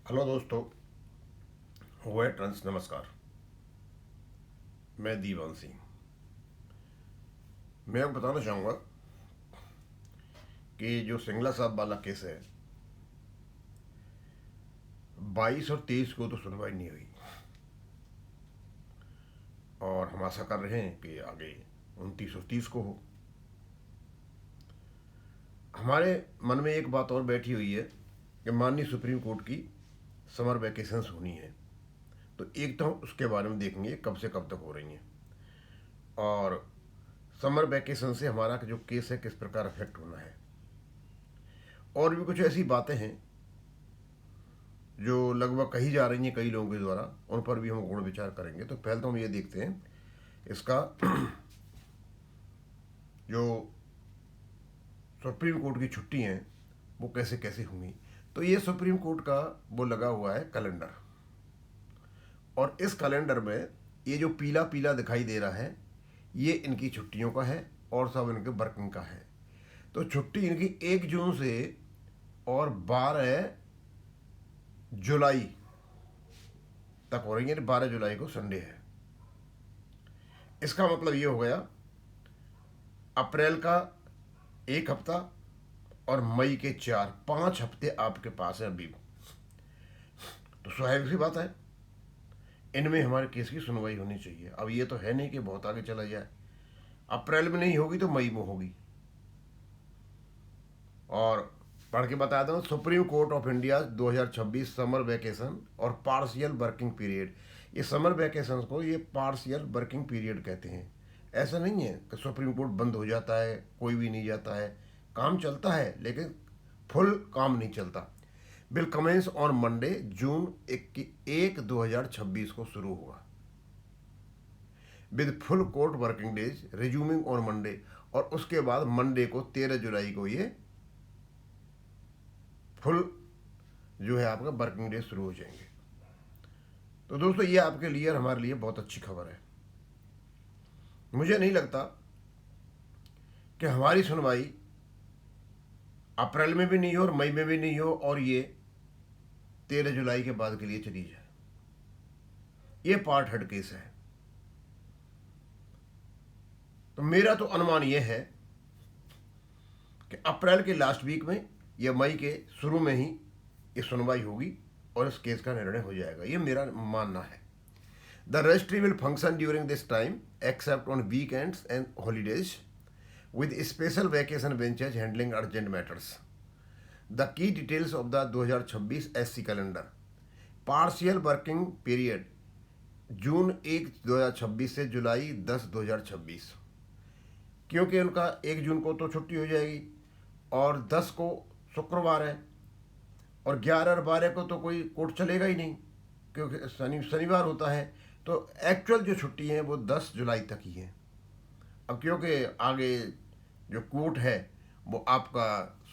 Hello दोस्तों, trans नमस्कार। मैं दीवान सिंह। मैं आपको बताना चाहूँगा कि जो सिंगला साहब वाला केस है, 22 और 23 को तो सुनवाई नहीं हुई और हम आशा कर रहे हैं कि आगे 29 और 30 को हो। हमारे मन में एक बात और बैठी हुई है कि माननीय सुप्रीम कोर्ट की समर वैकेशंस होनी है, तो एक तो हम उसके बारे में देखेंगे कब से कब तक हो रही हैं और समर वैकेशन से हमारा जो केस है किस प्रकार अफेक्ट होना है। और भी कुछ ऐसी बातें हैं जो लगभग कही जा रही हैं कई लोगों के द्वारा, उन पर भी हम गौर विचार करेंगे। तो पहले तो हम ये देखते हैं इसका जो सुप्रीम कोर्ट की छुट्टी हैं वो कैसे कैसे होंगी। तो ये सुप्रीम कोर्ट का वो लगा हुआ है कैलेंडर, और इस कैलेंडर में ये जो पीला पीला दिखाई दे रहा है ये इनकी छुट्टियों का है और सब इनके वर्किंग का है। तो छुट्टी इनकी 1 जून से और 12 जुलाई तक हो रही है। 12 जुलाई को संडे है। इसका मतलब ये हो गया अप्रैल का 1 हफ्ता और मई के 5 हफ्ते आपके पास है अभी। तो स्वाभाविक सी बात है इनमें हमारे केस की सुनवाई होनी चाहिए। अब ये तो है नहीं कि बहुत आगे चला जाए, अप्रैल में नहीं होगी तो मई में होगी। और पढ़ के बता दूं, supreme court of India 2026 summer vacation और पार्शियल वर्किंग पीरियड। ये समर वैकेशन को ये पार्शियल वर्किंग पीरियड कहते हैं। ऐसा नहीं है कि सुप्रीम कोर्ट बंद हो जाता है, कोई भी नहीं जाता है, काम चलता है लेकिन फुल काम नहीं चलता। बिल कमेंस ऑन मंडे जून 1, 2026 को शुरू होगा with full court working days resuming on Monday, और उसके बाद मंडे को 13 जुलाई को ये फुल जो है आपका वर्किंग डे शुरू हो जाएंगे। तो दोस्तों ये आपके लिए और हमारे लिए बहुत अच्छी खबर है। मुझे नहीं लगता कि हमारी सुनवाई अप्रैल में भी नहीं हो और मई में भी नहीं हो और ये 13 जुलाई के बाद के लिए चली जाए। ये पार्ट हेड केस है। तो मेरा तो अनुमान ये है कि अप्रैल के लास्ट वीक में या मई के शुरू में ही ये सुनवाई होगी और इस केस का निर्णय हो जाएगा। ये मेरा मानना है। The registry will function during this time except on weekends and holidays with special vacation benches handling urgent matters. The key details of the 2026 SC calendar. Partial working period जून 1, 2026 से जुलाई 10, 2026। क्योंकि उनका 1 जून को तो छुट्टी हो जाएगी और 10 को शुक्रवार है और 11 और 12 को तो कोई कोर्ट चलेगा ही नहीं क्योंकि शनिवार होता है। तो एक्चुअल जो छुट्टी है वो 10 जुलाई तक ही है। अब क्योंकि आगे जो कोर्ट है वो आपका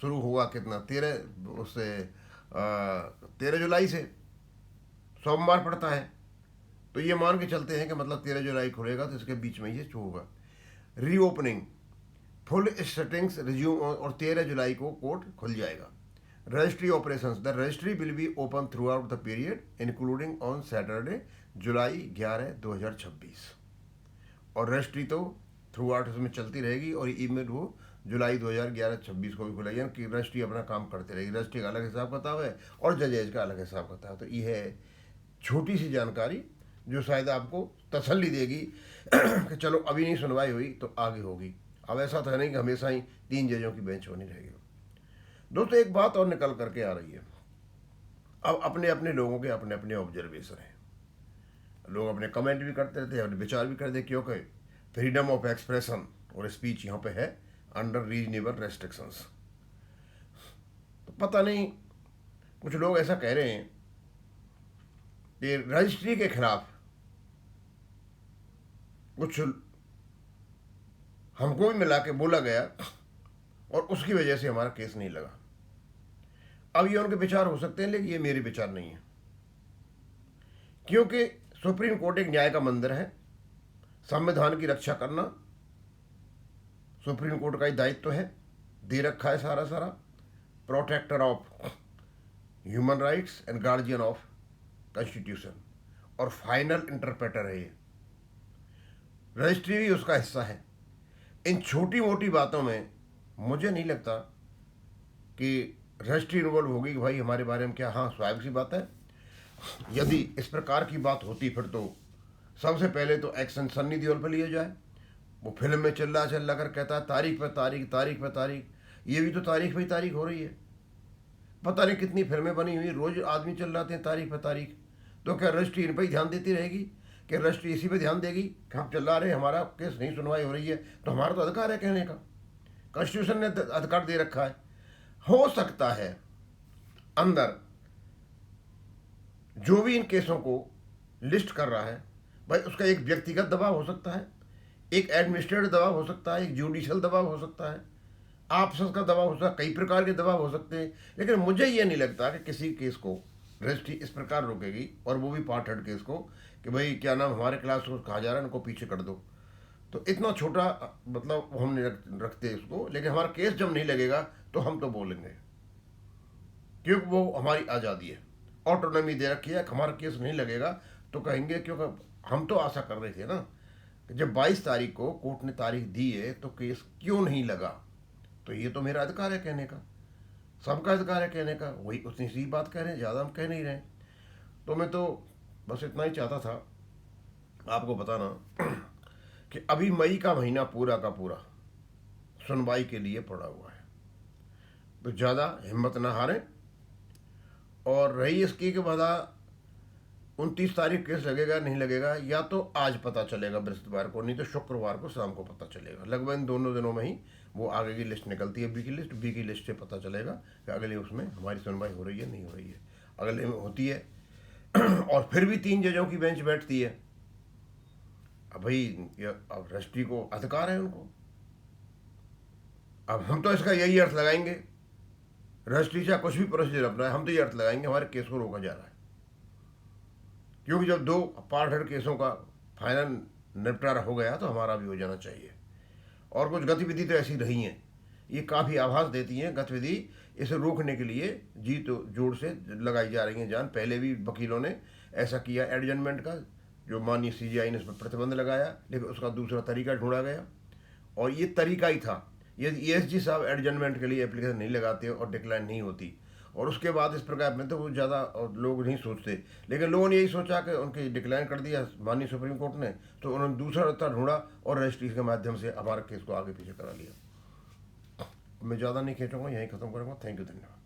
शुरू होगा कितना 13 उससे 13 जुलाई से सोमवार पड़ता है। तो ये मान के चलते हैं कि मतलब 13 जुलाई खुलेगा तो इसके बीच में ये शुरू होगा। रीओपनिंग फुल सेटिंग्स रिज्यूम और 13 जुलाई को कोर्ट खुल जाएगा। Registry operations the registry will be open throughout the period including on Saturday July 11, 2026। और रजिस्ट्री तो थ्रू आउट उसमें चलती रहेगी और ईमेल वो जुलाई 2011-26 को भी खुलेगी, यानी कि रजिस्ट्री अपना काम करती रहेगी। रजिस्ट्री का अलग हिसाब किताब है और जजेज का अलग हिसाब किताब है। तो ये है छोटी सी जानकारी जो शायद आपको तसल्ली देगी कि चलो अभी नहीं सुनवाई हुई तो आगे होगी। अब ऐसा तो है नहीं कि हमेशा ही 3 जजों की बेंच होनी रहेगी। दोस्तों एक बात और निकल करके आ रही है। अब अपने अपने लोगों के अपने अपने ऑब्जर्वेशन हैं। लोग अपने कमेंट भी करते रहते हैं, अपने विचार भी करते हैं, क्योंकि फ्रीडम ऑफ एक्सप्रेशन और स्पीच यहाँ पे है अंडर रीजनेबल रेस्ट्रिक्शंस। तो पता नहीं कुछ लोग ऐसा कह रहे हैं कि रजिस्ट्री के खिलाफ कुछ हमको भी मिला के बोला गया और उसकी वजह से हमारा केस नहीं लगा। अब ये उनके विचार हो सकते हैं लेकिन ये मेरे विचार नहीं है, क्योंकि सुप्रीम कोर्ट एक न्याय का मंदिर है। संविधान की रक्षा करना सुप्रीम कोर्ट का ही दायित्व है, दे रखा है सारा सारा। Protector of human rights and guardian of constitution और फाइनल इंटरप्रेटर है ये। रजिस्ट्री भी उसका हिस्सा है। इन छोटी मोटी बातों में मुझे नहीं लगता कि रजिस्ट्री इन्वॉल्व होगी कि भाई हमारे बारे में क्या। हाँ, स्वाभाविक सी बात है, यदि इस प्रकार की बात होती फिर तो सबसे पहले तो एक्शन सन्नी देओल पर लिया जाए। वो फिल्म में चिल्ला कर कहता है तारीख पे तारीख, तारीख पे तारीख। ये भी तो तारीख पे ही तारीख हो रही है। पता नहीं कितनी फिल्में बनी हुई, रोज आदमी चिल्लाते हैं तारीख पे तारीख। तो क्या रजिस्ट्री इन पर ही ध्यान देती रहेगी? कि रजिस्ट्री इसी पे ध्यान देगी कि हम चिल्ला रहे, हमारा केस नहीं सुनवाई हो रही है? तो हमारा तो अधिकार है कहने का, कॉन्स्टिट्यूशन ने अधिकार दे रखा है। हो सकता है अंदर जो भी इन केसों को लिस्ट कर रहा है, भाई उसका एक व्यक्तिगत दबाव हो सकता है, एक एडमिनिस्ट्रेटिव दबाव हो सकता है, एक जुडिशियल दबाव हो सकता है, आपस का दबाव हो सकता है, कई प्रकार के दबाव हो सकते हैं। लेकिन मुझे ये नहीं लगता कि किसी केस को रजिस्ट्री इस प्रकार रोकेगी, और वो भी पार्ट हेड केस को, कि भाई क्या नाम हमारे क्लास को कहा जा रहा है उनको पीछे कर दो। तो इतना छोटा मतलब हम नहीं रखते इसको। लेकिन हमारा केस जब नहीं लगेगा तो हम तो बोलेंगे, क्योंकि वो हमारी आज़ादी है, ऑटोनॉमी दे रखी है। हमारा केस नहीं लगेगा तो कहेंगे, क्योंकि हम तो आशा कर रहे थे ना कि जब 22 तारीख को कोर्ट ने तारीख दी है तो केस क्यों नहीं लगा। तो ये तो मेरा अधिकार है कहने का, सबका अधिकार है कहने का। वही उतनी सी बात कह रहे हैं, ज़्यादा हम कह नहीं रहे। तो मैं तो बस इतना ही चाहता था आपको बताना कि अभी मई का महीना पूरा का पूरा सुनवाई के लिए पड़ा हुआ है। तो ज़्यादा हिम्मत ना हारें। और रही इसकी कि बता 29 तारीख केस लगेगा नहीं लगेगा, या तो आज पता चलेगा बृहस्पतिवार को, नहीं तो शुक्रवार को शाम को पता चलेगा। लगभग इन दोनों दिनों में ही वो आगे की लिस्ट निकलती है, बी की लिस्ट। बी की लिस्ट से पता चलेगा कि अगले उसमें हमारी सुनवाई हो रही है नहीं हो रही है। अगले में होती है और फिर भी 3 जजों की बेंच बैठती है। अब भाई अब रजिस्ट्री को अधिकार है उनको। अब हम तो इसका यही अर्थ लगाएंगे, रजिस्ट्री चाहे कुछ भी प्रोसीजर अपना है, हम तो ये अर्थ लगाएंगे हमारे केस को रोका जा रहा है। क्योंकि जब 2 पार्ट केसों का फाइनल निपटारा हो गया तो हमारा भी हो जाना चाहिए। और कुछ गतिविधि तो ऐसी रही हैं, ये काफ़ी आभास देती हैं गतिविधि इसे रोकने के लिए जी तो जोर से लगाई जा रही हैं जान। पहले भी वकीलों ने ऐसा किया एडजमेंट का, जो माननीय CJI ने उस पर प्रतिबंध लगाया, लेकिन उसका दूसरा तरीका ढूंढा गया और ये तरीका ही था। यदि ESG साहब एडजमेंट के लिए एप्लीकेशन नहीं लगाते और डिक्लाइन नहीं होती, और उसके बाद इस प्रकार में तो वो ज़्यादा लोग नहीं सोचते। लेकिन लोगों ने यही सोचा कि उनकी डिक्लाइन कर दिया माननीय सुप्रीम कोर्ट ने, तो उन्होंने दूसरा रास्ता ढूंढा और रजिस्ट्री के माध्यम से हमारे केस को आगे पीछे करा लिया। मैं ज़्यादा नहीं खींचूंगा, यहीं ख़त्म करूँगा। थैंक यू, धन्यवाद।